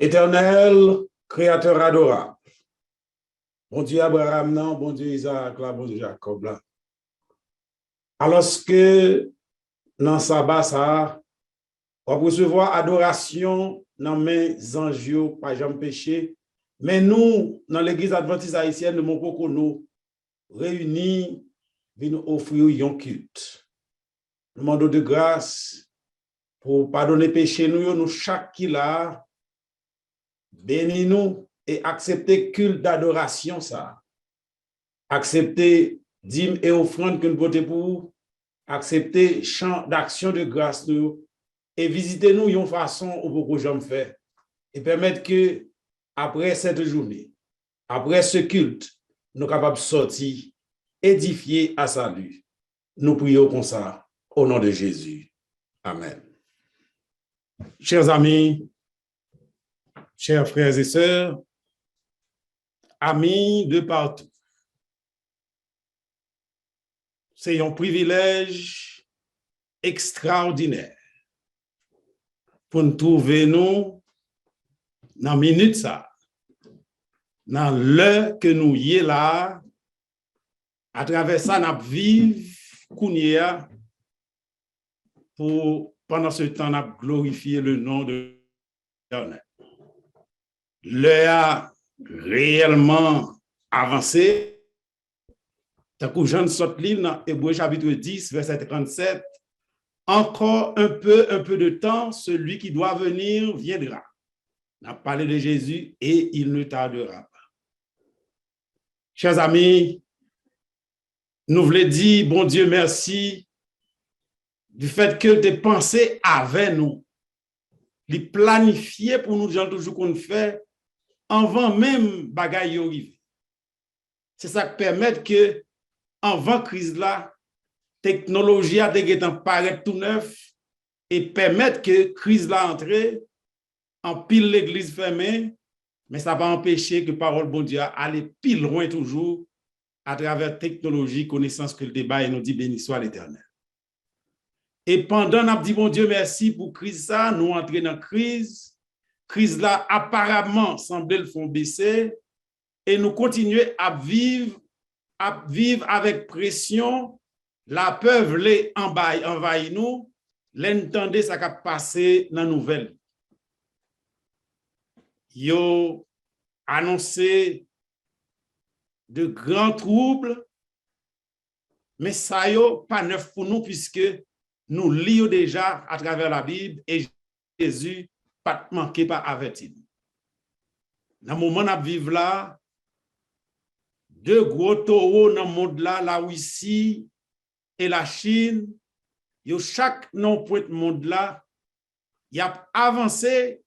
Éternel, créateur adorable, bon Dieu Abraham, non, bon Dieu Isaac, là, bon Dieu Jacob, là. Alors que dans sabbat, ça, on va recevoir adoration dans mes anges, pas jamais péché, mais nous, dans l'église adventiste haïtienne de Montcoco, nous réunis, nous offrir un culte. Nous demandons de grâce pour pardonner péché, nous chaque qui là, bénis-nous et accepter culte d'adoration, ça. Accepter dîmes et offrandes que nous votons pour vous. Accepter chant d'action de grâce nous et visiter-nous d'une façon où beaucoup de gens font et permettre que après cette journée, après ce culte, nous sommes capables de sortir édifiés à salut. Nous prions comme ça au nom de Jésus. Amen. Chers amis, chers frères et sœurs, amis de partout, c'est un privilège extraordinaire pour nous trouver nous dans la minute ça, dans l'heure que nous y est là, à travers ça, nous vivons pour pendant ce temps, nous glorifier le nom de l'Éternel. L'heure a réellement avancé. Tant que Jean sort livre dans Hébreux chapitre 10, verset 37, encore un peu de temps, celui qui doit venir viendra. On a parlé de Jésus et il ne tardera pas. Chers amis, nous voulons dire, bon Dieu, merci du fait que des pensées avec nous, les planifier pour nous, gens toujours qu'on fait, avant même bagaille arriver. C'est ça qui permet que, avant crise là, technologie a paraître tout neuf et permettre que crise là entre, en pile l'église fermée, mais ça va empêcher que parole bon Dieu aller pile loin toujours à travers technologie, connaissance que le débat et nous dit béni soit l'Éternel. Et pendant nous dit bon Dieu merci pour crise ça, nous entrons dans crise là apparemment semble le fond baisser et nous continuer à vivre avec pression, la peur les envahir nous, l'entendre ça qui passé dans nouvelle. Yo annoncé de grands troubles, mais ça yo pas neuf pour nous puisque nous lisons déjà à travers la Bible et Jésus pas manqué pas averti. Dans le moment où nous vivons là, deux gros taureaux dans le monde là, la Russie et la Chine, yo chaque non-point de monde là, y a avancé,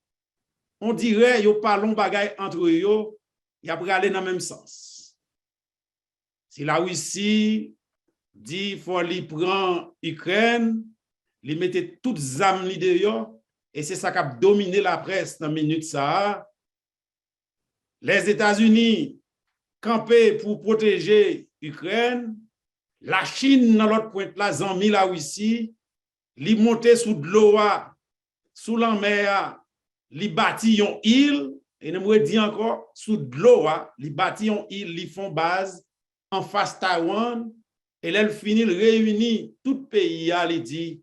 on dirait yo pas long bagay entre yo, y a aller dans le même sens. Si la Russie dit faut li prend Ukraine, li mette toutes zam li de yo, et c'est ça qui a dominé la presse dans minute ça. Les États-Unis campé pour protéger l'Ukraine, la Chine dans l'autre pointe là, zanmi la Russie, li monté sous de l'eau, sous la mer, li bâti une île, et ne me dit encore, sous de l'eau, li bâti une île, li font base en face Taïwan, et elle finit réunir tout pays, li dit,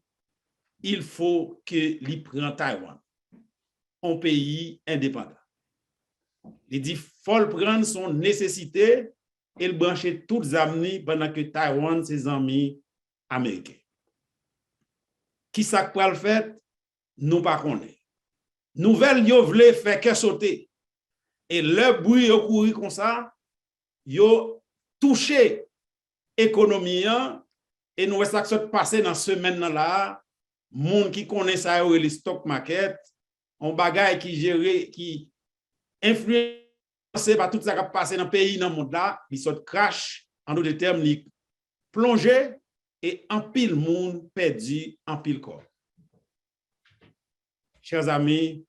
il faut que li prend Taïwan, un pays indépendant. Il dit, faut prendre son nécessité et le brancher toutes les amis pendant que Taïwan, ses amis américains. Qui ça peut le faire? Nous pas connaît. Nouvelle, yo vle faire que sauter. Et le bruit yo courir comme ça, yo touché économie et nous ça qui passé dans semaine là, monde qui connaît ça le stock market, on bagaille qui gère qui influencé par tout ça qui a passé dans le pays, dans le monde là, il sort crash, en d'autres termes, il plongé et en pile monde perdu, en pile corps. Chers amis,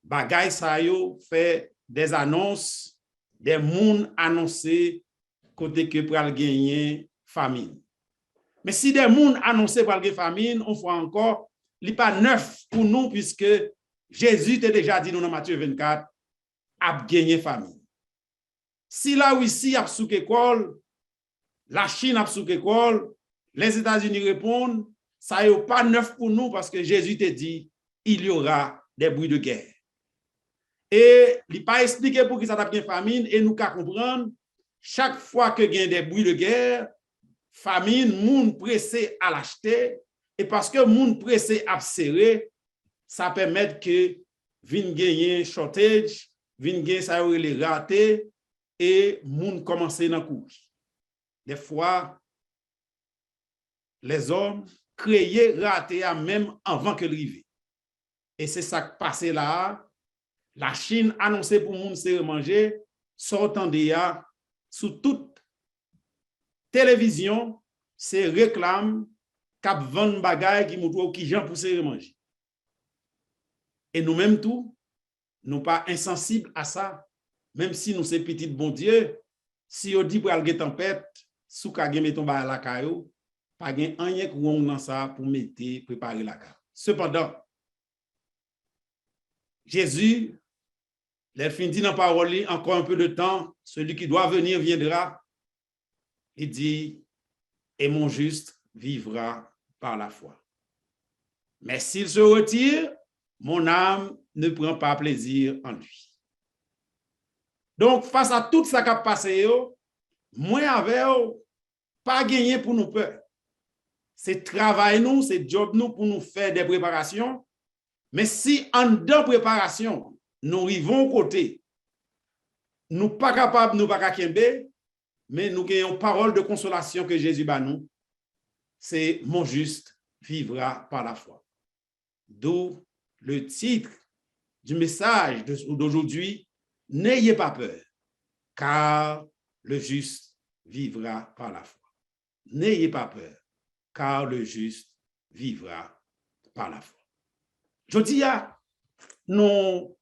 bagay sa yo fait des annonces, des monde annoncé côté que pral gagner famine. Mais si des monde annoncé pral gagner famine, on voit encore, li pas neuf pour nous puisque Jésus t'a déjà dit dans Matthieu 24, a gagné famille. Si la Russie a sous école, la Chine a sous école, les États-Unis répondent, ça n'est pas neuf pour nous parce que Jésus t'a dit, il y aura des bruits de guerre. Et il n'a pas expliqué pour qui ça a bien famine et nous qu'à comprendre, chaque fois que il y a des bruits de guerre, famine, moun pressé à l'acheter et parce que moun pressé à serrer, ça permet que vin gagner shortage, vin gagner ça les raté et moun commencer dans courir. Des fois les hommes créaient raté même avant que l'arrivée. Et c'est ça qui passé là. La Chine annonçait pour moun se manger sortant d'IA sous toute télévision, c'est réclame cap vendre bagay qui montre qui gens pour se manger. Et nous-mêmes tout, nous pas insensibles à ça, même si nous c'est petit bon Dieu, si on dit pour aller tempête, sous ka gen meton ba la caillou, pas gen rien qu'on dans ça pour mettre préparer la caillou. Cependant, Jésus, il fin dit dans la parole, encore un peu de temps, celui qui doit venir viendra. Il dit, et mon juste vivra par la foi. Mais s'il se retire, mon âme ne prend pas plaisir en lui. Donc, face à tout ça qui a passé, moi avec pas gagné pour nous peur. C'est travail nous, c'est job nous pour nous faire des préparations. Mais si en deux préparations, nous arrivons côté, nous pas capables, nous pas capable, mais nous avons parole de consolation que Jésus bat nous, c'est mon juste vivra par la foi. D'où le titre du message d'aujourd'hui, n'ayez pas peur, car le juste vivra par la foi. N'ayez pas peur, car le juste vivra par la foi. Je dis, nous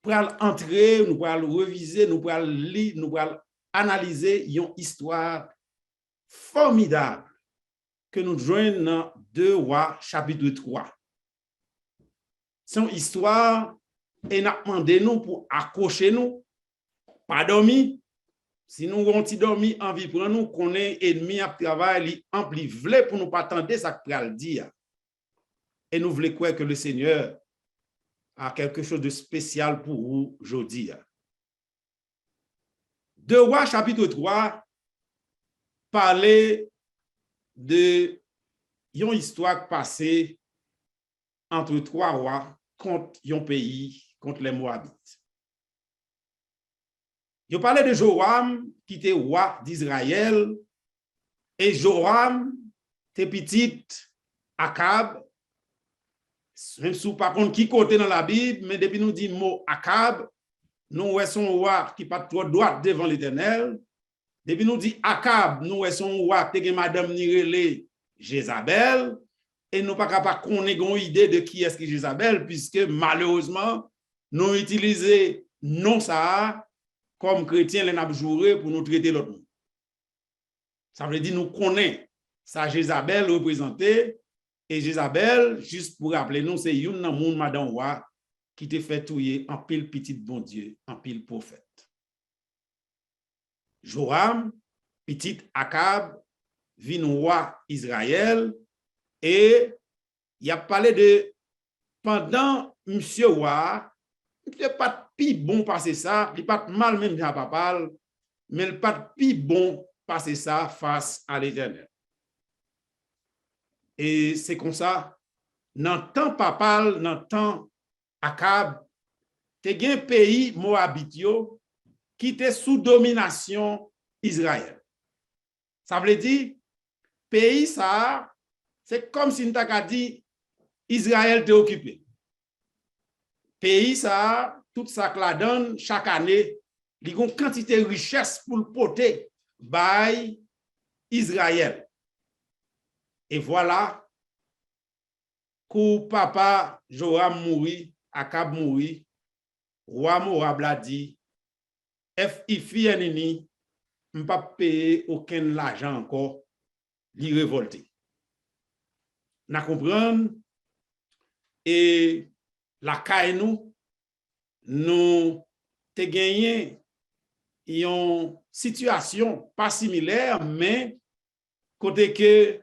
pourrons entrer, nous pourrons reviser, nous pourrons lire, nous pourrons analyser une histoire formidable que nous joignons dans 2 Rois chapitre 3. C'est une histoire et nous demandé nous pour accrocher nous, pas dormir. Si nous avons dormi, envie pour nous, qu'on est ennemi à travail, ampli vle pour nous pas attendre ça que pral dire. Et nous voulons croire que le Seigneur a quelque chose de spécial pour vous aujourd'hui. 2 Rois chapitre 3 parlait de une histoire passée entre 3 rois contre un pays, contre les Moabites. Je parlais de Joram qui était roi d'Israël et Joram était petit Akab. Même si par contre qui côté dans la Bible, mais depuis nous dit mot Akab, nous son roi qui pas trop droit devant l'Éternel. Depuis nous dit Akab, nous son roi qui est madame Nirele Jézabel et nous pas capable connaître une idée de qui est-ce que Jézabel puisque malheureusement nous utilisons non ça comme chrétiens les n'a joué pour nous traiter l'autre. Ça veut dire nous connaissons ça Jézabel représenté. Et Jézabel, juste pour rappeler nous, c'est une monde madame roi qui te fait touiller en pile petit bon Dieu, en pile prophète. Joram, petit Akab, vin roi Israël, et il a parlé de pendant monsieur roi, il n'est pas plus bon passer ça, il n'est pas mal même à papa, mais il n'est pas plus bon passer ça face à l'Éternel. Et c'est comme ça, dans le temps papal, dans le temps Akab, il y a un pays Moabitio qui était sous domination Israël. Ça veut dire, pays ça, c'est comme si on t'a dit Israël t'est occupé. Pays ça, tout ça que la donne, chaque année, il y a une quantité de richesse pour le porter by Israël. Et voilà, quand papa Joram mourit, Akab mourit, roi Moab l'a dit, FIFI ennemi, je ne pas payer aucun argent encore, lui révolter. Nous comprenons, et la caille nous te gagné une situation pas similaire, mais côté que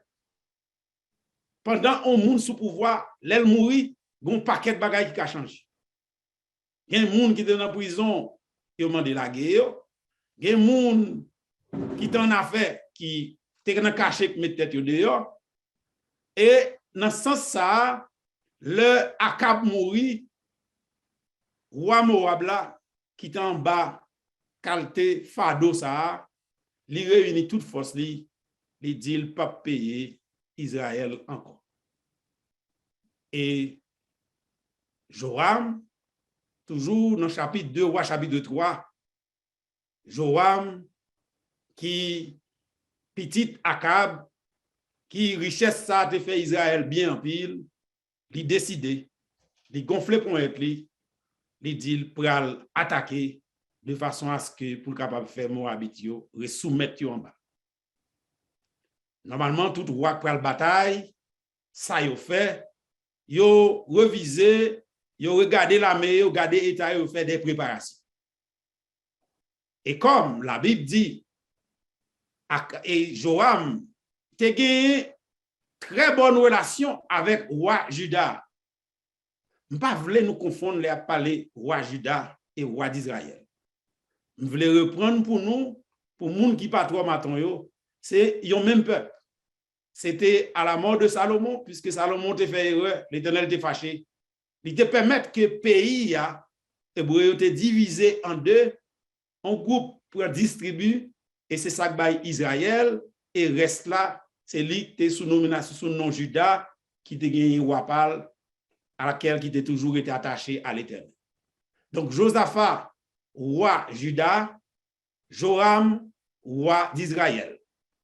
pendant un monde sous pouvoir, l'elle mourit, gon paquet de bagages qui a changé. Il y a un monde qui est dans la prison, qui a demandé la guerre. Il y a un monde qui est en affaire, qui est dans caché, qui met tête dehors. Et dans ce sens ça, le Akab mourit, roi Moab là, qui est en bas, qualité fado ça, il réunit toute force, il dit il pas payer Israël encore. Et Joram, toujours dans le chapitre 2, ou chapitre 3, Joram qui petit Akab, qui richesse ça te fait Israël bien en pile, il décide, il gonfle pour être lui, il dit pour attaquer de façon à ce que pour capable faire Moabit yo, resoumettre yo en bas. Normalement tout roi pour la bataille, ça yo fait, yo revisé, yo regardé l'armée, yo regardé l'état, yo fait des préparations. Et comme la Bible dit, et Joram te gagné très bonne relation avec roi Juda. Je ne voulais pas nous confondre les parler roi Juda et roi d'Israël. Je voulais reprendre pour nous, pour les gens qui pas trop matin, c'est le même peuple. C'était à la mort de Salomon, puisque Salomon te fait erreur, l'Éternel te fâché. Il te permet que le pays hébreu te divisé en deux, un groupe pour distribuer, et c'est ça que Israël, et reste là, c'est lui qui est sous nomination, sous nom Juda, qui te gagné Wapal, à laquelle qui était toujours été attaché à l'Éternel. Donc Josaphat, roi Juda, Joram, roi d'Israël.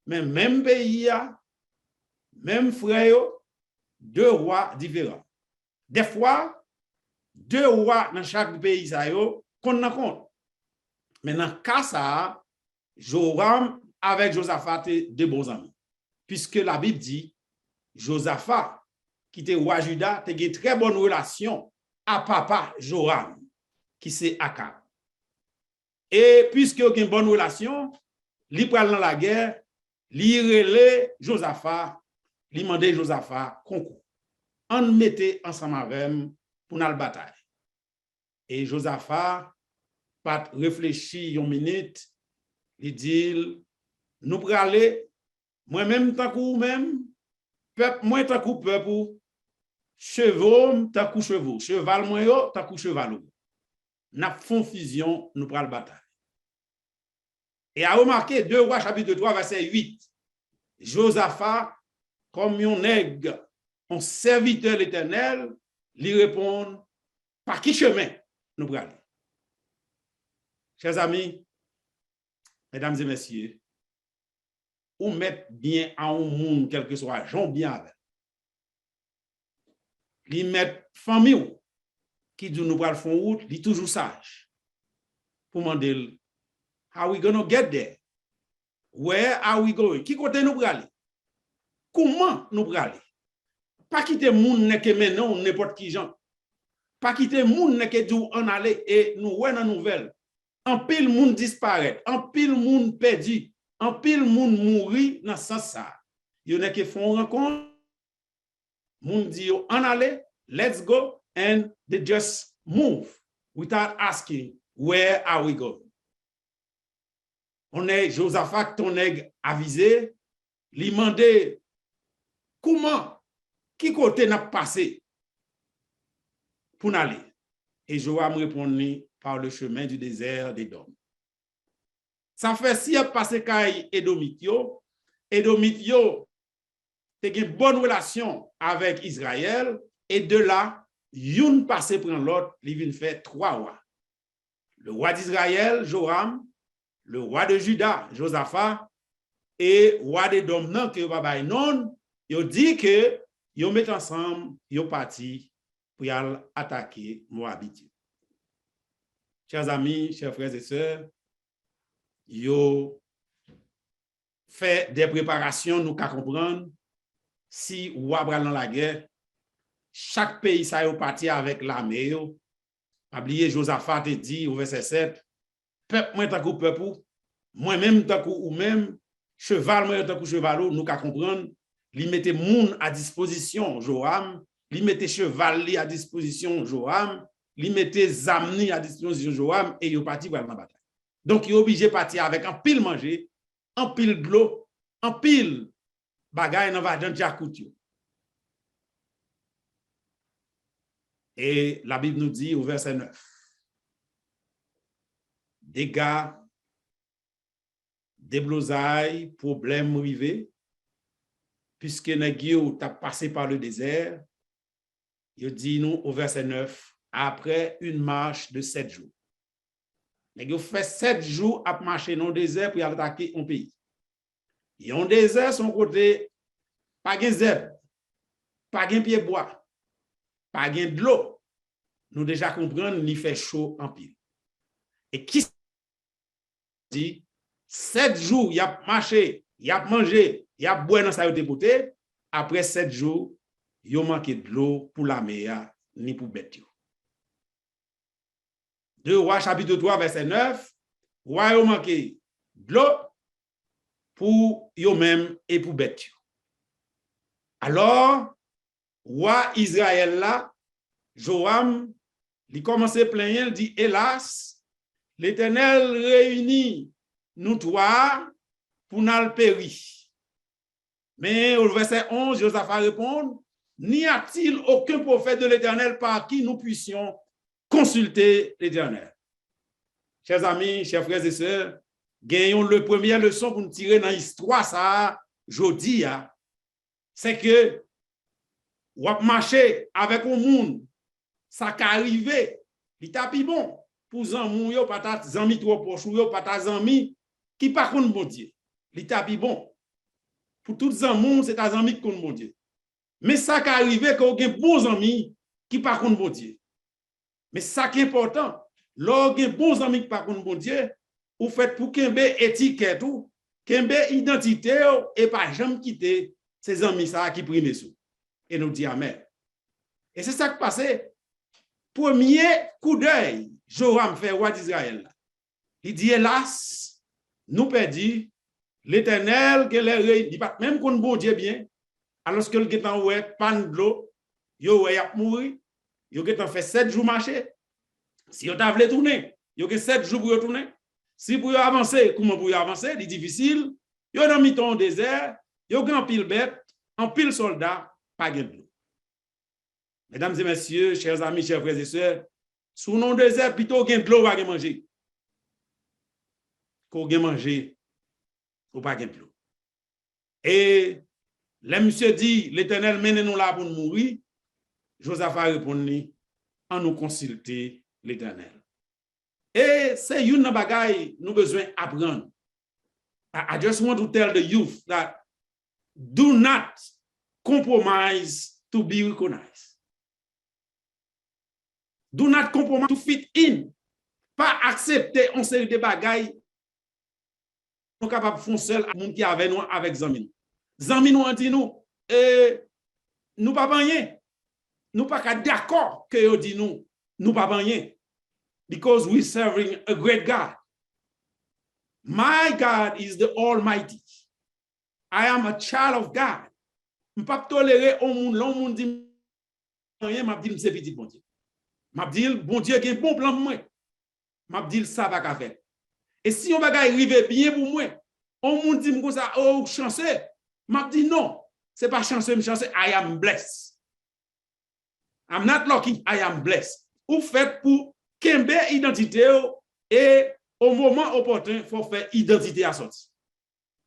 Mais même pays, même frère, deux rois différents. Des fois, deux rois dans chaque pays, qu'on en compte. Mais dans le cas, ça, Joram avec Josaphat, de bons amis. Puisque la Bible dit, Josaphat, qui était roi Juda, a une très bonne relation à papa Joram, qui c'est Akab. Et puisque il y a une bonne relation, il prend dans la guerre, il relève Josaphat, il demande Josaphat concours. On mettait ensemble avec pour la bataille. Et Josaphat, pas réfléchir une minute, il dit, nous pour aller, moi-même tant que même, peuple, moi tant que peuple, chevaux, tant que chevaux, cheval, moi, tant que cheval. Nous faisons fusion, nous prenons la bataille. Et à remarquer, 2 Rois, chapitre 3, verset 8, Josaphat, comme un nègre, un serviteur de l'Éternel, lui répond, par qui chemin nous prenons? Chers amis, mesdames et messieurs, ou mettre bien à un monde, quel que soit, j'en bien avec. Li mettre famille qui dit nous pral font route, li toujours sage. Pour demander, how we gonna get there? Where are we going? Qui côté nous pral? Comment nous pral? Pas quitter moun ne que maintenant n'importe qui gens. Pas quitter moun ne que dit en aller et nous ouais dans nouvelle. En pile moun disparaît, en pile moun perdu, en pile moun mouri dans sens ça. Yo ne que font rencontre, moun dit en aller, let's go, and they just move without asking where are we going. On est Josaphat ton nègre avisé, lui demander comment, qui côté n'a passé pour aller. Et Joram répondit par le chemin du désert d'Édom. Ça fait si a passé kay Édomitio, Édomitio a une bonne relation avec Israël et de là, youn passé prend l'autre, il vient faire 3 rois. Le roi d'Israël, Joram, le roi de Juda, Josaphat, et roi d'Édom, non, que Baba non, il dit que ils mettent ensemble, ils parti pour attaquer Moabit. Chers amis, chers frères et sœurs, ils fait des préparations, nous qu'à comprendre, si roi bral dans la guerre, chaque pays ça est parti avec l'armée. Oublié Josaphat te dit au verset 7, peuple moi tant que peuple, moi-même tant que ou même, cheval moi tant que cheval, nous qu'à comprendre, il mettait moun à disposition Joram, il mettait cheval à disposition Joram, il mettait zamni à disposition Joram et il parti pour la bataille. Donc il est obligé de partir avec un pile manger, un pile de l'eau, un pile bagaille dans va dans Jakouti. Et la Bible nous dit au verset 9, dégâts, déblosailles, problèmes arrivés, puisque Nagio t'a passé par le désert, il dit nous au verset 9, après une marche de 7 jours. Nagio fait 7 jours à marcher dans le désert pour attaquer un pays. Et un désert, son côté, pas de zèbre, pas de pied bois, pas de l'eau. Nous déjà comprenons, il fait chaud en pile. Et qui dit, 7 jours, il a marché, il a mangé, il a boire dans sa dépoté. Après 7 jours, il a manqué de l'eau pour la mer, ni pour bête. 2 Rois, chapitre 3, verset 9, roi a manqué de l'eau pour eux-mêmes et pour bête. Alors, roi Israël là, Joram, il commence à plaindre, il dit, hélas, l'Éternel réunit nous trois pour nous périr. Mais au verset 11, Josaphat répond, n'y a-t-il aucun prophète de l'Éternel par qui nous puissions consulter l'Éternel? Chers amis, chers frères et sœurs, gagnons le première leçon pour nous tirer dans l'histoire, ça, jeudi, c'est que, ou marcher avec un monde, ça qui arrive, il tape bon, pour zanmou yo, pas ta zanmi trop proche, yo, pas ta zanmi, qui par contre bon Dieu. Il tape bon. Pour tout zanmou, c'est ta zanmi qui compte bon Dieu. Mais ça qui arrive, qu'on a bons amis qui par contre bon Dieu. Mais ça qui est important, lorsqu'on a bons amis qui par contre bon Dieu, ou fait pour qu'il y ait étiquette ou qu'il y ait identité et pas jamais quitter ces amis ça qui priment sous. Et nous dit amen. Et c'est ça qui passe. Premier coup d'œil, Joram fait roi d'Israël. Il dit hélas, nous perdons l'Éternel que les dit pas même qu'on bon Dieu bien, alors que le gétant ouais panne de l'eau, yo ouais a mourir, yo gétant fait 7 jours marcher. Si yo t'a voulu tourner, yo que 7 jours pour tourner. Si pour avancer, comment pour avancer, c'est difficile. Yo dans mi-temps désert, yo grand pile bête, en pile soldat, pas de l'eau. Mesdames et messieurs, chers amis, chers frères et sœurs, sous non désert, plutôt gain de l'eau, pas manger. Qu'on gain manger, ou pas gain de l'eau. Et le monsieur dit, l'Éternel mène nous là pour nous mourir. Josaphat répond, en nous consulter l'Éternel. Et c'est une bagaille nous besoin apprendre. I just want to tell the youth that do not compromise to be recognized. Do not compromise to fit in. Pas accepter une série de bagailles nous capable de faire seul à monde qui avec nous avec Zami. Zami nous dit nous nous pas rien. Nous pas d'accord que yo dit nous pas rien. Because we're serving a great God. My God is the Almighty. I am a child of God. Je ne peux pas tolérer au monde, l'on monde dit rien, m'a dit c'est petit bon Dieu. M'a dit bon Dieu qui a un bon plan pour moi. M'a dit ça va qu'à faire. Et si on va arriver bien pour moi, on monde dit comme ça oh chanceux. M'a dit non, c'est pas chanceux, chanceux, I am blessed. I'm not lucky, I am blessed. Ou fait pour kembe identité et au moment opportun, il faut faire identité à sortir.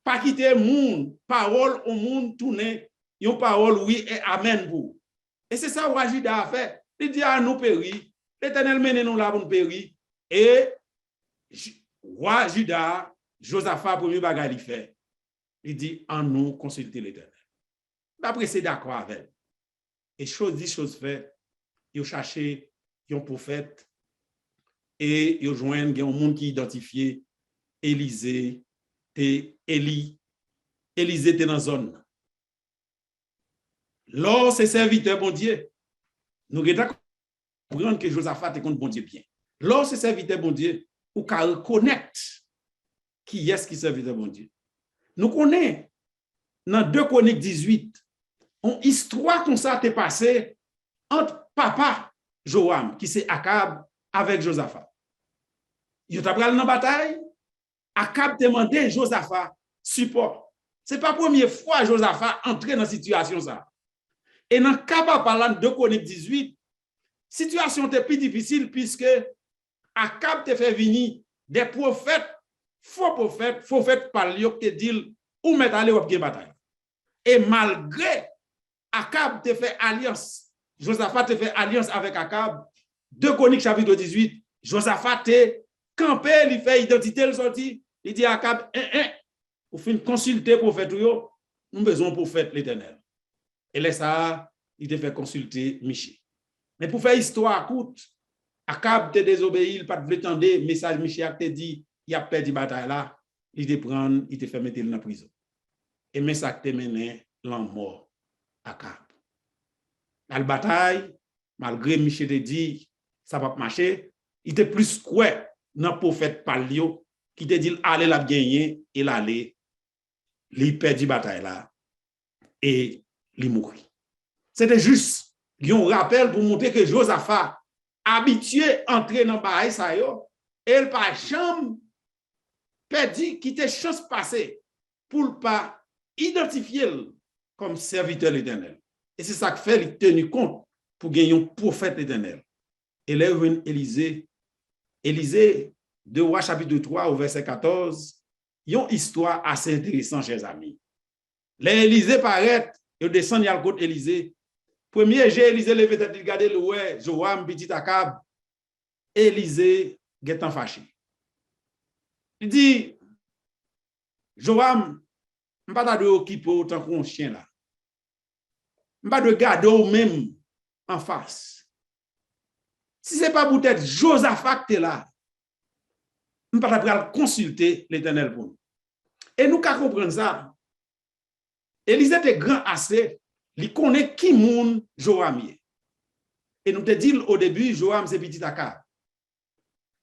Pas quitter monde, parole au monde tourner, une parole oui et amen pour. Et c'est ça que Juda a fait. Il dit à nous périr, l'Éternel mène nous là pour nous périr. Et roi Juda, Josaphat, premier bagage il fait. Il dit en nous consulter l'Éternel. D'après c'est d'accord avec. Et chose dit, chose fait, il cherché un prophète. Et ils joignent un monde qui identifié Élisée et Élie. Élisée était dans la zone. Lors ses serviteurs, bon Dieu, nous devons comprendre que Josaphat est contre bon Dieu bien. Lorsque serviteur bon Dieu, ou qu'à reconnaître qui est-ce qui serviteur bon Dieu. Nous connaissons dans 2 Chroniques 18, une histoire comme ça t'est passée entre papa Joam, qui c'est Akab, avec Josaphat. Il a pris dans la bataille, Akab demandait Josaphat support. Ce n'est pas la première fois que Josaphat entré dans cette situation. Et dans le cas parlant de 2 Chroniques 18, la situation était plus difficile puisque Akab te fait venir des prophètes, faux prophètes par lui qui te disent où mettre aller ou bien bataille. Et malgré Akab te fait alliance, Josaphat te fait alliance avec Akab, 2 Chroniques chapitre 18, Josaphat te campé, il fait identité, il sorti, il dit à Akab, vous finissez consulter prophète, nous avons besoin de prophète l'Éternel. Et là, ça, il te fait consulter Miché. Mais pour faire histoire courte, Akab te désobéi, il pas de tendre, message Miché te dit, il a perdu la bataille là, il te prend, il te fait mettre dans la prison. Et mais ça te mené l'en mort Akab. Dans la bataille, malgré Miché te dit, ça va pas marcher, il te plus quoi dans le prophète Palio, qui te dit, allez la gagner, et l'aller, il perd la bataille là, et il mourit. C'était juste un rappel pour montrer que Josaphat, habitué à entrer dans le bataille, ça y est, et il pas jamais perdu, qui te chance passée pour ne pas identifier comme serviteur l'Éternel. Et c'est ça que fait, il tenu compte pour gagner un prophète l'Éternel. Et là, Élisée, de Rois chapitre 3 au verset 14, il y a une histoire assez intéressante, chers amis. Là, Élisée paraît, il descend, il y a le côté Élisée. Premier j'ai Élisée levé tête, il regardait le ouais, Joam, petit Akab. Élisée, guettant fâché. Il dit, Joam, je ne vais pas de occuper autant qu'un chien là. Je ne vais pas de garder au même en face. Si ce n'est pas pour être Josaphat qui est là, je ne vais pas consulter l'Éternel pour nous. Et nous qu'à comprendre ça. Élisée était grand assez, il connaît qui moun Joam est. Et nous te disons au début, Joam c'est petit Akab.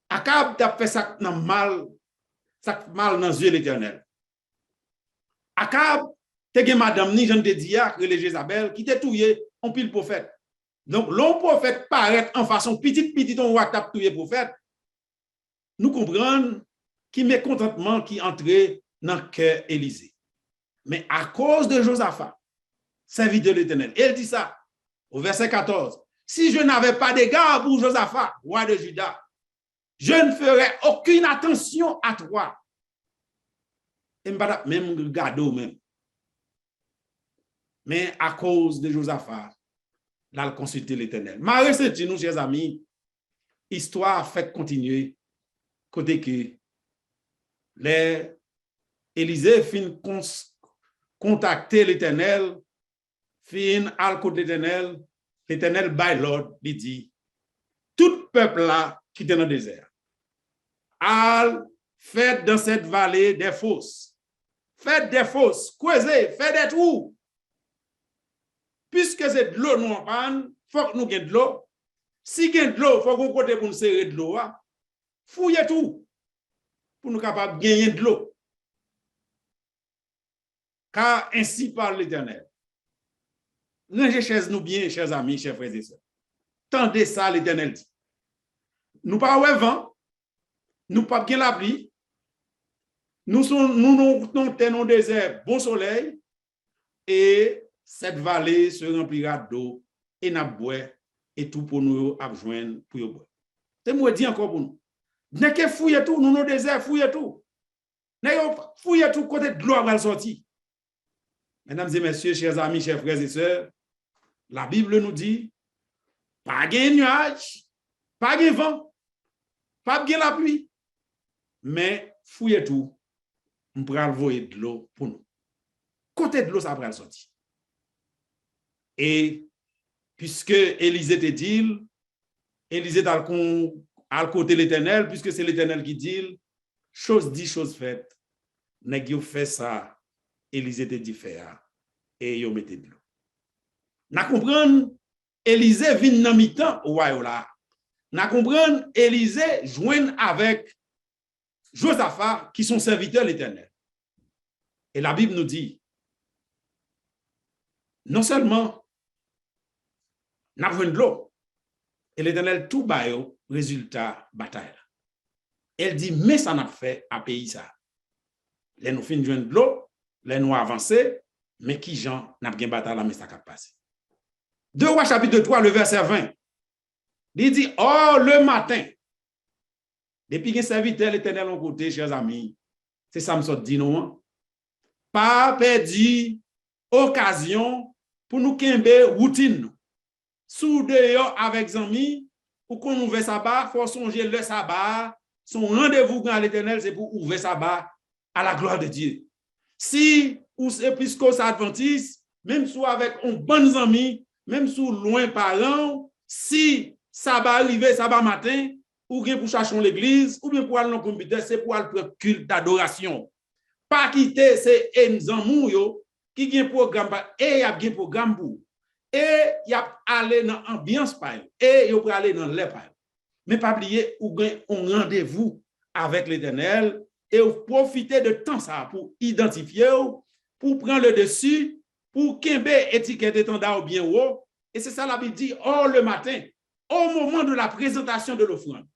Akab t'a fait ça mal dans les yeux de l'Éternel. Akab, te gen madame ni, j'en te dis, que les Jézabel, qui te touye, on pile prophète. Donc, l'on prophète paraît en façon petite, on va taper touye prophète. Nous comprenons qui mécontentement qui entrait dans le cœur Élisée. Mais à cause de Josaphat, serviteur de l'Éternel, il dit ça au verset 14. Si je n'avais pas d'égard pour Josaphat, roi de Juda, je ne ferais aucune attention à toi. Et même regarder même. Mais à cause de Josaphat, là, il consulter l'Éternel. Malgré nous, chers amis, histoire fait continuer, côté que les Élisée fin contacter l'Éternel, fin al côté l'Éternel, l'Éternel by l'ordre, il dit, tout peuple là qui est dans le désert, al fait dans cette vallée des fosses. Faites des fosses, creusez, faites des trous. Puisque c'est de l'eau, nous en panne, il faut que nous ayons de l'eau. Si nous avons de l'eau, il faut qu'on côté pour nous serrer de l'eau. Fouillez tout pour nous capables de gagner de l'eau. Car ainsi parle l'Éternel. Rangez chez nous bien, chers amis, chers frères et sœurs. Tendez ça, l'Éternel dit. Nous pas au vent, nous pas bien la pluie. Nous tenons au désert, bon soleil, et cette vallée se remplira d'eau, et n'a boire, et tout pour nous abjoindre pour nous boire. C'est moi dit encore pour nous. N'est que fouiller tout, nous nos déserts, fouiller tout. N'est fouiller tout côté de l'eau va sortir. Mesdames et messieurs, chers amis, chers frères et sœurs, la Bible nous dit, pas de nuage, pas de vent, pas de la pluie, mais fouiller tout. On pourra envoyer de l'eau pour nous. Côté de l'eau, ça va sortir. Et puisque Élisée te dit, Élisée est à côté de l'Éternel, puisque c'est l'Éternel qui dit, chose dit, chose faite. Nèg yo fait ça, Élisée te dit faire, et yo mette de l'eau. Nous comprenons Élisée vient dans mi-temps roi là. N'a comprendre Élisée joint avec Josaphat qui sont serviteurs de l'Éternel. Et la Bible nous dit non seulement n'a besoin de l'eau et l'Éternel tout bail résultat bataille. Elle dit mais ça n'a fait à pays ça. Les nous fin joindre de l'eau, les nous avancer, mais qui Jean n'a pas bataille là mais ça cap passer. 2 Rois chapitre 3 le verset 20. Il dit oh le matin depuis que serviteur l'Éternel en côté chers amis. C'est ça me sort dit non. Pas perdu occasion pour nous kembe routine. Sous dehors avec amis pour qu'on ouvre sabbat, faut songer le sabbat, son rendez-vous grand à l'Éternel c'est pour ouvrir sabbat à la gloire de Dieu. Si ou c'est puisque ça adventiste, même sous avec un bon ami, même sous loin parents, si ça va arriver sabbat matin, ou bien pour chercher l'église, ou bien pour aller dans le computer, c'est pour aller pour culte d'adoration. Pas quitter ces enzamou yo qui gen programme et y a gen programme pour et y a aller dans ambiance pa et yo pour aller dans l'air pa. Mais pas oublier ou gen un rendez-vous avec l'Éternel et profiter de temps ça pour identifier pour prendre le dessus pour kembe étiquette étendard bien haut et c'est ça la Bible dit oh le matin au moment de la présentation de l'offrande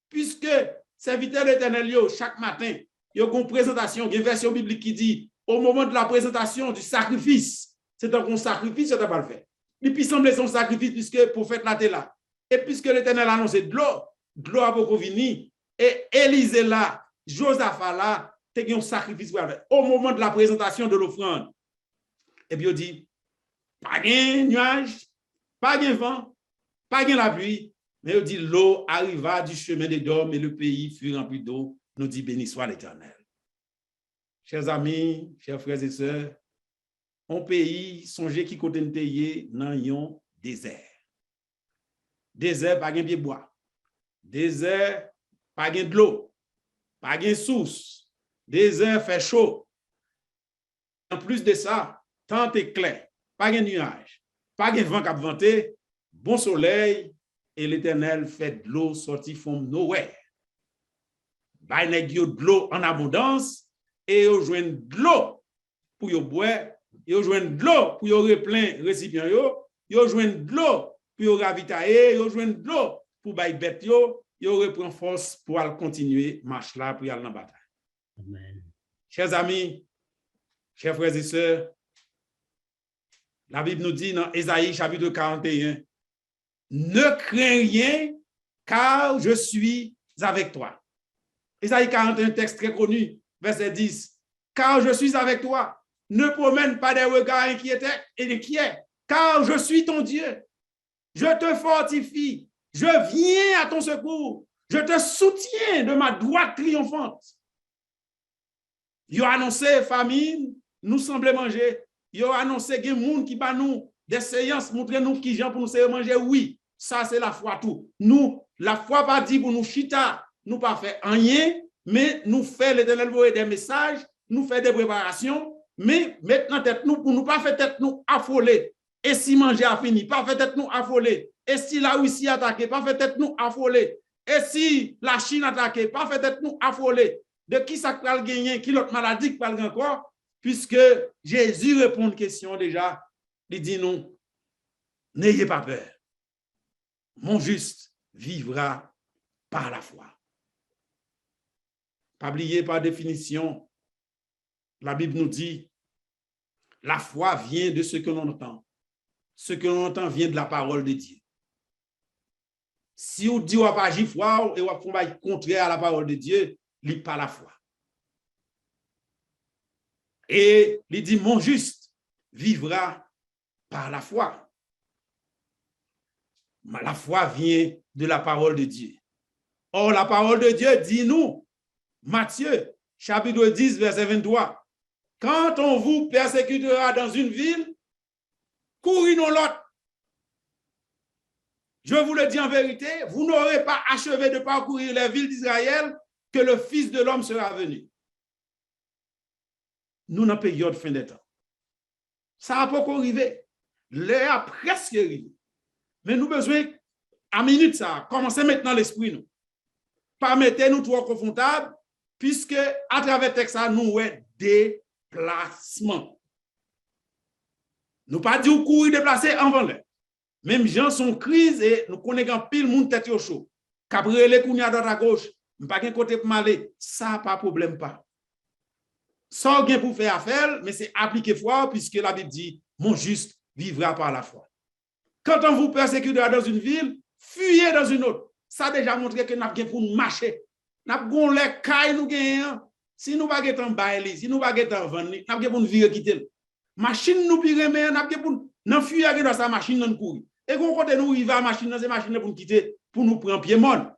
puisque serviteur de l'Éternel yo chaque matin il y a une présentation, une version biblique qui dit au moment de la présentation du sacrifice, c'est un sacrifice, ça ne pas le faire. Et puis semble son sacrifice puisque le prophète là était là. Et puisque l'Éternel a annoncé de l'eau a beaucoup venu, et Élisée là, Josaphat là, c'est un sacrifice pour faire. Au moment de la présentation de l'offrande. Et puis il dit, pas de nuage, pas de vent, pas de la pluie, mais il dit l'eau arriva du chemin des dômes et le pays fut rempli d'eau. Nous dit béni soit l'Éternel. Chers amis, chers frères et sœurs, un pays, songez qui côté n'teye dans un désert. Désert, pas de pied bois. Désert, pas de l'eau. Pas de source. Désert fait chaud. En plus de ça, tant est clair. Pas de nuages. Pas de vent qui a venté. Bon soleil. Et l'Éternel fait de l'eau sortie from nowhere. Bah, nèg yo de l'eau en abondance et yo joine de l'eau pour yo boire, yo joine de l'eau pour yo replein récipient yo joine de l'eau pour yo ravitailler, yo joine de l'eau pour bay bête yo reprend force pour aller continuer marche là pour aller dans bataille. Amen. Chers amis, chers frères et sœurs, la Bible nous dit dans Ésaïe chapitre 41, ne crains rien car je suis avec toi. Ésaïe 41, texte très connu, verset 10. Car je suis avec toi, ne promène pas des regards inquiets, car je suis ton Dieu. Je te fortifie, je viens à ton secours, je te soutiens de ma droite triomphante. Ils ont annoncé famine, nous semblons manger. Ils ont annoncé qu'il y a des gens qui bat nous des séances, montrer nous qui gens pour nous manger. Oui, ça c'est la foi tout. Nous, la foi pas dit pour nous chita. Nous pas fait rien, mais nous fait l'Éternel voyer des messages, nous fait des préparations, mais maintenant tête nous pour nous pas faire tête nous affoler. Et si manger a fini, pas faire tête nous affoler. Et si la Russie attaqué, pas faire tête nous affoler. Et si la Chine attaqué, pas faire tête nous affoler. De qui ça va gagner, qui l'autre maladie qui va encore, puisque Jésus répond à une question déjà, il dit non, n'ayez pas peur. Mon juste vivra par la foi. Pas oublier par définition, la Bible nous dit, la foi vient de ce que l'on entend. Ce que l'on entend vient de la parole de Dieu. Si on dit qu'on n'a pas de foi et on va contraire à la parole de Dieu, il n'y a pas la foi. Et il dit, mon juste vivra par la foi. La foi vient de la parole de Dieu. Or, la parole de Dieu dit nous, Matthieu, chapitre 10, verset 23. Quand on vous persécutera dans une ville, courez dans l'autre. Je vous le dis en vérité, vous n'aurez pas achevé de parcourir les villes d'Israël que le Fils de l'homme sera venu. Nous n'en période fin des temps. Ça n'a pas encore arrivé. L'heure a presque arrivé. Mais nous besoin, à minute ça, commencer maintenant l'esprit nous. Pas mettre nous trop confortables, puisque à travers texte ça, nous avons déplacement. Nous pas dire courir déplacer avant l'air. Même gens sont crise et nous connaissons pile monde tête au chaud. Cabré les coups à droite à gauche, pas qu'un côté pour m'aller, ça pas problème pas. Sans gain pour faire affaire, mais c'est appliquer foi puisque la Bible dit mon juste vivra par la foi. Quand on vous persécute dans une ville, fuyez dans une autre. Ça a déjà montré que nous avons pour marcher. Nous avons les cailles nous gagnons. Si nous pas en bailler, si nous pas en vendre, nous avons pour nous virer quitter. Machine nous pire mais nous avons pour nous fuir dans sa machine nous courir. Et quand côté nous il va machine dans ces machines pour nous quitter pour nous prendre pied monde.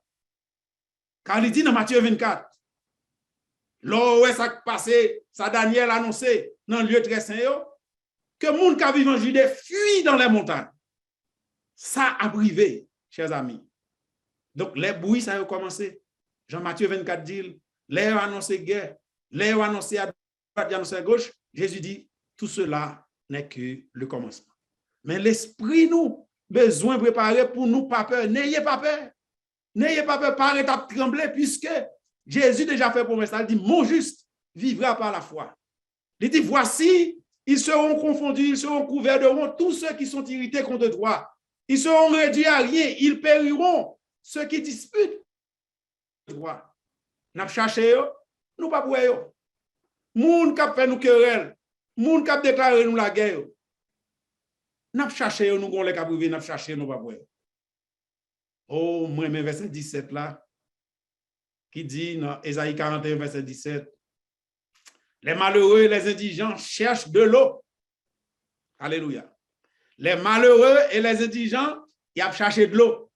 Car il dit dans Matthieu 24 là où ça passé, ça Daniel annoncé dans le lieu très saint que monde qui vivent en Judée fuit dans les montagnes. Ça a privé, chers amis. Donc les bruits ça a commencé. Jean-Matthieu 24 dit les a annoncé guerre, les a annoncé à droite, annoncé à gauche. Jésus dit tout cela n'est que le commencement. Mais l'esprit nous besoin de préparer pour nous pas peur. N'ayez pas peur. N'ayez pas peur, par étape trembler, puisque Jésus déjà fait promesse. Il dit, mon juste vivra par la foi. Il dit, voici, ils seront confondus, ils seront couverts de honte, tous ceux qui sont irrités contre toi. Ils seront réduits à rien, ils périront, ceux qui disputent toi. Nous avons cherché, nous pas pour eux. Moun qui fait nous querelle, moun qui déclaré nous la guerre. Nous avons cherché, nous avons les privé, nous avons cherché, nous pas pour eux. Oh, moi, mais verset 17 là, qui dit dans Ésaïe 41, verset 17, les malheureux et les indigents cherchent de l'eau. Alléluia. Les malheureux et les indigents, ils ont cherché de l'eau.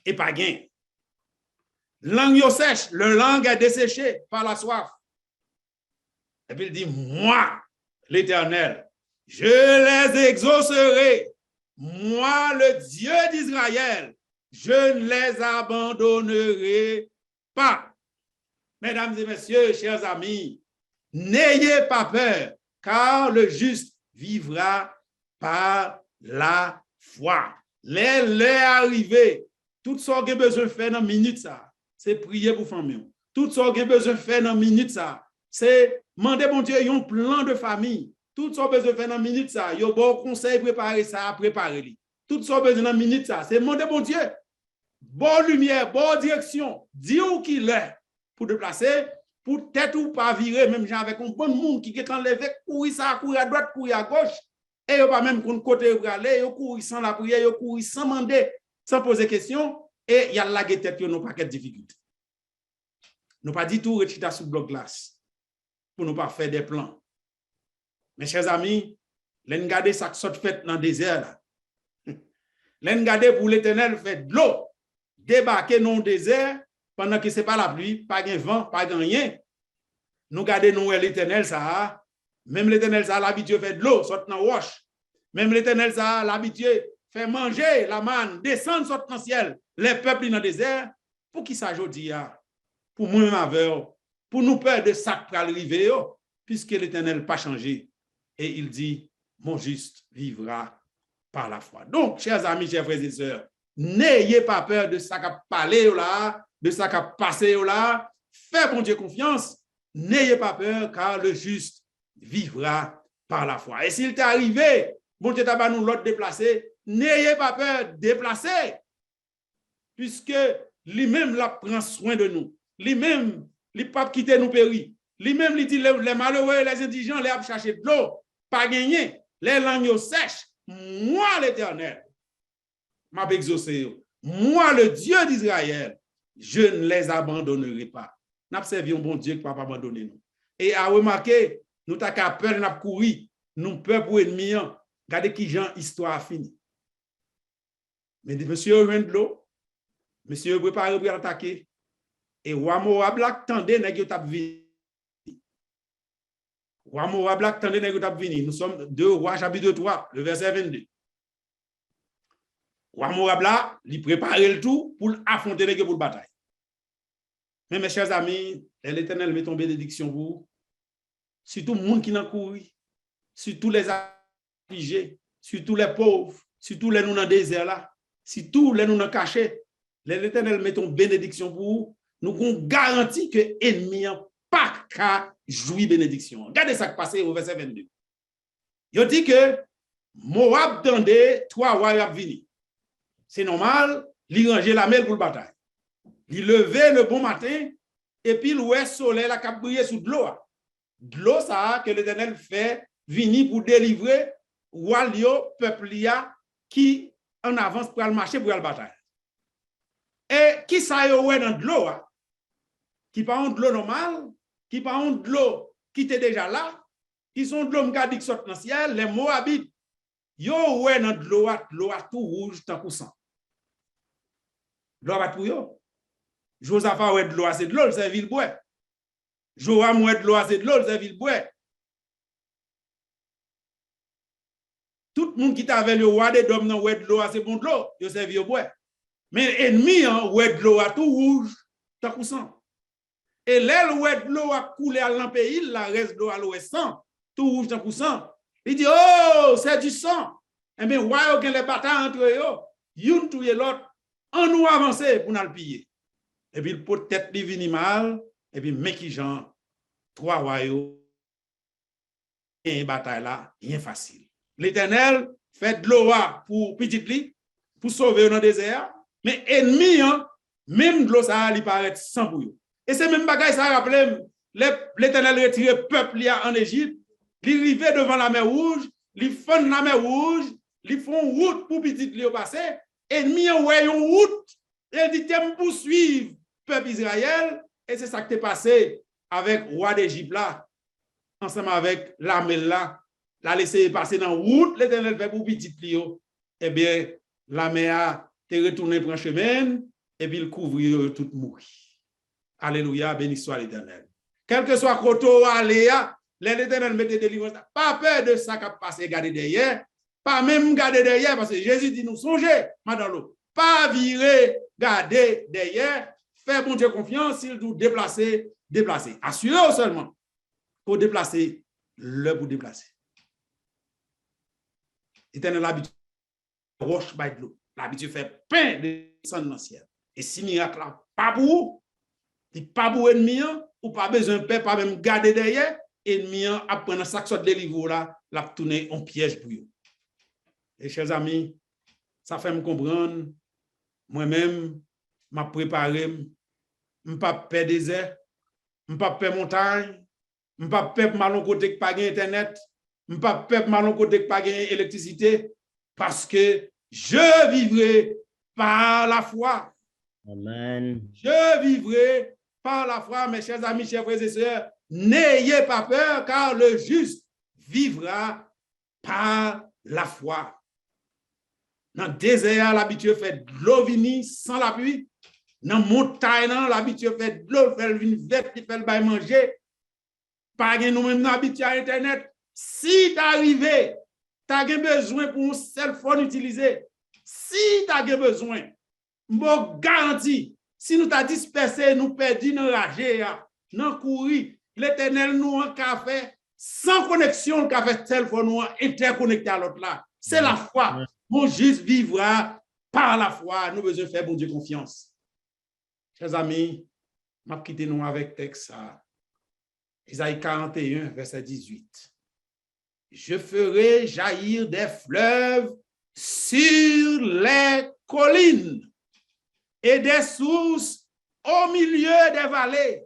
Et pas gain. Langue sèche, le langue est desséchée par la soif. Et puis il dit, moi, l'Éternel, je les exaucerai. Moi, le Dieu d'Israël, je ne les abandonnerai pas. Mesdames et messieurs, chers amis, n'ayez pas peur, car le juste vivra par la foi. Les arrivés, tout ce qu'on a besoin de faire dans une minute, ça, c'est prier pour famille. Tout ce qu'on a besoin de faire dans une minute, ça, c'est demander bon Dieu un plan de famille. Tout ce qu'on a besoin de faire dans une minute, ça, il y a un bon conseil préparer ça, préparer. Tout ce qu'on a besoin dans une minute, ça, c'est demander bon Dieu. Bonne lumière, bonne direction, dire où qu'il est pour déplacer, pour tête ou pas virer, même avec un bon monde qui est enlevé, courir ça, courir à droite, courir à gauche, et il pas même qu'on côté où aller, il courir sans la prière, il courir sans demander, sans poser question, et il y a la tête qui n'a pas de difficulté. Nous pas dit tout retirer sous bloc glace pour nous pas faire des plans. Mes chers amis, l'en garder ça sort fait dans le désert là. L'en garder pour l'Éternel fait de l'eau. Débarquer dans le désert pendant que ce n'est pas la pluie, pas de vent, pas de rien. Nous gardons nous l'Éternel ça. Même l'Éternel ça l'habitude fait de l'eau, sort dans roche. Même l'Éternel ça l'habitude fait manger la manne, descendre sort dans le ciel. Les peuples dans le désert, pour qui ça jodi a? Pour moi-même avec, pour nous peur de ça qui va arriver, puisque l'Éternel n'a pas changé. Et il dit, mon juste vivra par la foi. Donc, chers amis, chers frères et sœurs, n'ayez pas peur de ça qui a parlé là, de ça qui a passé là. Faites bon Dieu confiance. N'ayez pas peur, car le juste vivra par la foi. Et s'il t'est arrivé, bon Dieu t'a nous l'autre déplacé, n'ayez pas peur de déplacer, puisque lui-même la prend soin de nous. Lui-même, il ne pas quitter nous périr. Lui-même, il dit les malheureux et les indigents, les a cherché de l'eau, pas gagné, les langues sèches. Moi, l'Éternel, m'a exaucé. Moi, le Dieu d'Israël, je ne les abandonnerai pas. Nous servi un bon Dieu qui ne va pas abandonner nous. Et à remarquer, nous avons peur, nous avons couru, nous peur pour l'ennemi. Regardez qui genre histoire a fini. Mais monsieur, il de l'eau. Monsieur, préparé pour attaquer. Et roi Moab tendait nèg t'a vini. Roi Moab tendait nèg t'a vini. Nous sommes 2 Rois chapitre 3, le verset 22. Roi Moab il préparait le tout pour affronter nèg pour la bataille. Mais mes chers amis, l'Éternel met ton bénédiction pour vous. Sur tout le monde qui n'a couru, sur tous les affligés, sur tous les pauvres, sur tous les nous dans le désert là. Si tout les nous n'en caché, l'Éternel met une bénédiction pour vous, nous avons garanti que l'ennemi n'a pas qu'à jouir bénédiction. Regardez ça qui passe au verset 22. Il dit que Moab tendait, trois rois venus. C'est normal, il rangeait la mêle pour le bataille. Il levait le bon matin, et puis le soleil la cap briller sous de l'eau. De l'eau, ça que l'Éternel fait venir pour délivrer roi peuple qui en avance pour le marché pour la bataille. Et qui ça y est dans de l'eau, qui pas de l'eau normale, qui pas de l'eau qui était déjà là, qui sont de l'eau qui sortent dans le ciel, les Moabites, yo ouais dans de l'eau tout rouge tant pour sang. L'eau va pour yo. Josaphat ouais de l'eau, c'est de l'eau, c'est ville bois. Joram ouais de l'eau, c'est de l'eau, c'est ville bois. Tout le monde qui t'avait le roi des hommes dans ouais de l'eau, c'est bon de l'eau, yo servi au bois. Mais ennemi ouais de l'eau tout rouge tant pour sang. Et l'aile ouais de l'eau a coulé à l'empéil, la reste de l'eau à l'ouest sang, tout rouge tant pour sang. Il dit oh, c'est du sang. Eh bien, ouais, aucun les batailles entre eux, une touye l'autre, on nous avancer pour nous le piller. Et puis, peut-être divini mal, et puis, mais qui genre, trois royaumes, et une bataille là, rien facile. L'Éternel fait de l'eau pour petit lit, pour sauver dans le désert, mais ennemi, même de l'eau, ça lui paraît sans pour eux. Et c'est même bagaille, ça rappelle, l'Éternel retire le peuple en Égypte, il arrive devant la mer Rouge, il fond la mer Rouge, ils font route pour petit li passer, ennemi ouais une route, il dit t'aimes poursuivre peuple Israël, et c'est ça qui est passé avec roi d'Égypte là, ensemble avec l'armée là, l'a laissé passer dans route, l'Éternel fait pour petit li, eh bien l'armée a retourné pour un chemin, et puis il couvre tout mourir. Alléluia, béni soit l'Éternel. Quel que soit côté aléa, l'Éternel mette délivrance, pas peur de ça qui a passé, garder derrière. Pas même garder derrière, parce que Jésus dit nous songer, madame l'eau. Pas virer, garder derrière, faire bon Dieu confiance, s'il doit déplacer, déplacer. Assurez-vous seulement pour déplacer, le pour déplacer. Éternel l'habitude, roche by de l'eau. L'habitude fait pain descendre dans le ciel. Et si miracle là, pas pour vous, pas pour ennemi, ou pas besoin de paix, pas même garder derrière, ennemi, après un sac de délivre là, la tourner en piège pour vous. Et chers amis, ça fait me comprendre, moi-même, m'a préparé, je pas peur désert, je pas peur montagne, je pas peur malon côté pas internet, je pas peur malon côté pas électricité, parce que je vivrai par la foi. Amen. Je vivrai par la foi, mes chers amis, chers frères et sœurs. N'ayez pas peur, car le juste vivra par la foi. Dans le désert, l'habitude fait de l'eau venir sans la pluie. Dans la montagne, l'habitude fait de l'eau, fait le vin vert, qui fait le bail manger. Pas de nous-mêmes l'habitude à Internet. Si tu arrives, tu as besoin pour un seul phone utilisé. Si tu as besoin, je garantis, si nous t'as dispersé, nous perdons, nous rager, nous courir, l'Éternel nous a fait sans connexion, qu'a fait téléphone nous interconnecté à l'autre là. C'est la foi. Mon juste vivra par la foi. Nous besoin faire bon Dieu confiance. Chers amis, je vais quitter nous avec texte ça. Isaïe 41, verset 18. Je ferai jaillir des fleuves sur les collines et des sources au milieu des vallées.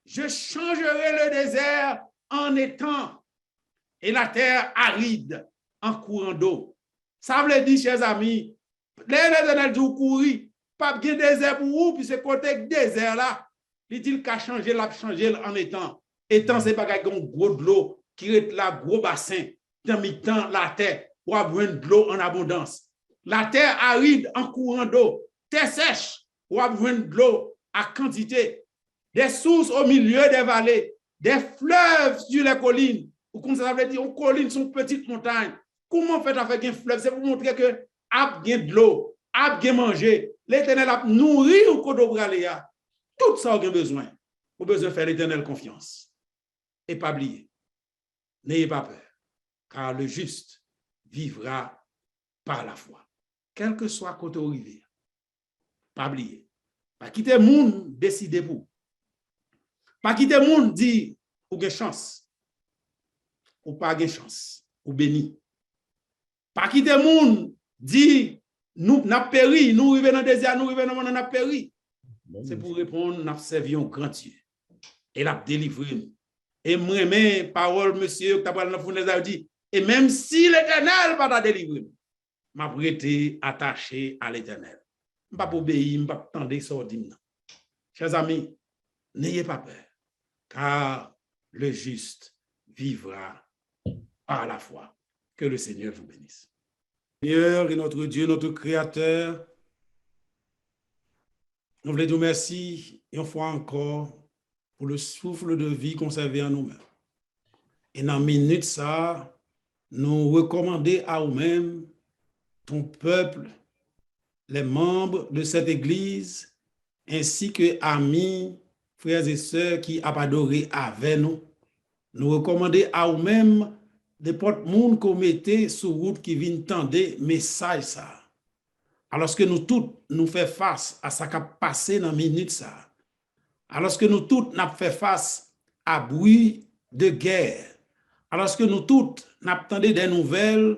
Je changerai le désert en étang et la terre aride en courant d'eau. Ça veut dire, chers amis, l'Éternel dit courir, pas de désert pour vous, puis c'est côté désert là, il dit qu'il a changé, l'a changé en étang. Étang, c'est pas un gros de l'eau qui est là, gros bassin, dans mi-temps la terre, pour avoir de l'eau en abondance. La terre aride en courant d'eau, terre sèche, pour avoir de l'eau à quantité, des sources au milieu des vallées, des fleuves sur les collines. Ou comme ça veut dire, les collines sont petites montagnes. Comment on fait avec un fleuve? C'est pour montrer que a bien de l'eau, a bien manger. L'Éternel a nourri au Kodobraléa. Tout ça, on a besoin. On a besoin de faire l'Éternel confiance. Et pas oublier. N'ayez pas peur, car le juste vivra par la foi. quel que soit côté arrivé, pas oublier. Pas quitter monde décider pour. Pas quitter monde dit ou gain chance. Ou pas gain chance, ou béni. Pas quitter monde dit nous n'a péri, nous arrivons dans le désert, nous arrivons dans le monde n'a péri. C'est pour répondre, nous servons grand Dieu. Et l'a délivré. Et moi, mes paroles, monsieur, que tu as dans dit, et même si l'Éternel va t'a délivrer, m'a prêté attaché à l'Éternel. Je ne vais pas obéir, je ne vais pas attendre ça. Chers amis, n'ayez pas peur, car le juste vivra par la foi. Que le Seigneur vous bénisse. Seigneur et notre Dieu, notre Créateur, nous voulons vous remercier une fois encore pour le souffle de vie conservé en nous-mêmes. Et dans la minute ça, nous recommander à nous-mêmes, ton peuple, les membres de cette église, ainsi que amis, frères et sœurs qui ont adoré avec nous. Nous recommander à nous-mêmes des porte-monde qu'on mettait sur route qui viennent tendre message ça. Alors que nous tous nous faisons face à ce qui a passé dans la minute ça. Alors que nous tous nous fait face à bruit de guerre. Alors que nous tous nous attendons des nouvelles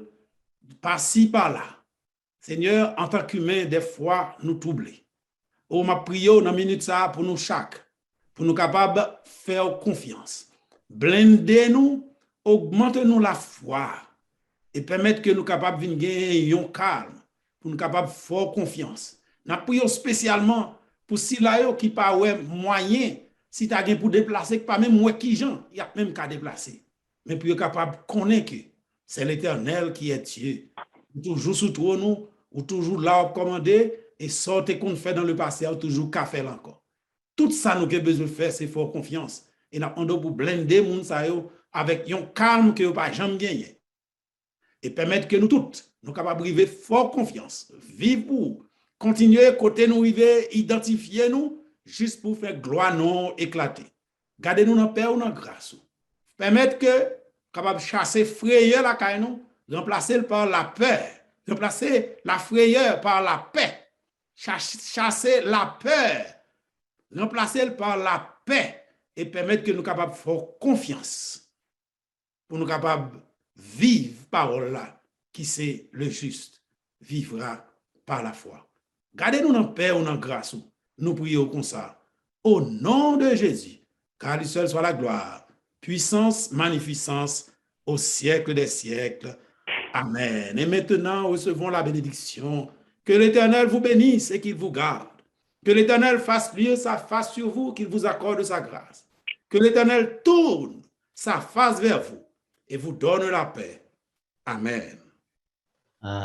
par-ci par-là. Seigneur, en tant qu'humain, des fois, nous t'oublions. On m'a prié dans la minute ça pour nous chaque, pour nous capables de faire confiance. Blindez-nous, augmentez-nous la foi et permettre que nous capables de gagner un calme, pour nous capables de faire confiance. Nous prions spécialement pour si là qui pas moyen, si tu as pour déplacer, pas même moi qui gens, il y a même qu'à déplacer. Mais pour être capable de connaître que c'est l'Éternel qui est Dieu. Toujours sous trône, ou toujours là au commandé, et sortez qu'on fait dans le passé, ou toujours qu'à faire encore. Tout ça, nous avons besoin de faire, c'est faire confiance. Et nous avons pour blender moun sa yo avec un calme que nous pas jamais gagné. Et permettre que nous tous, nous capables de vivre fort confiance, vivre pour continuer côté nous vivre, identifier nous, juste pour faire gloire non éclater. Gardez-nous dans paix ou dans grâce. Permettre que capable chasser frayeur la caille nous, remplacer par la peur, remplacer la frayeur par la paix, chasser la peur, remplacer par la paix et permettre que nous capables de faire confiance pour nous capables vivre parole là qui c'est le juste vivra par la foi. Gardez-nous dans paix ou dans grâce. Nous prions comme ça. Au nom de Jésus, car lui seul soit la gloire, puissance, magnificence au siècle des siècles. Amen. Et maintenant, recevons la bénédiction. Que l'Éternel vous bénisse et qu'il vous garde. Que l'Éternel fasse luire sa face sur vous, qu'il vous accorde sa grâce. Que l'Éternel tourne sa face vers vous et vous donne la paix. Amen.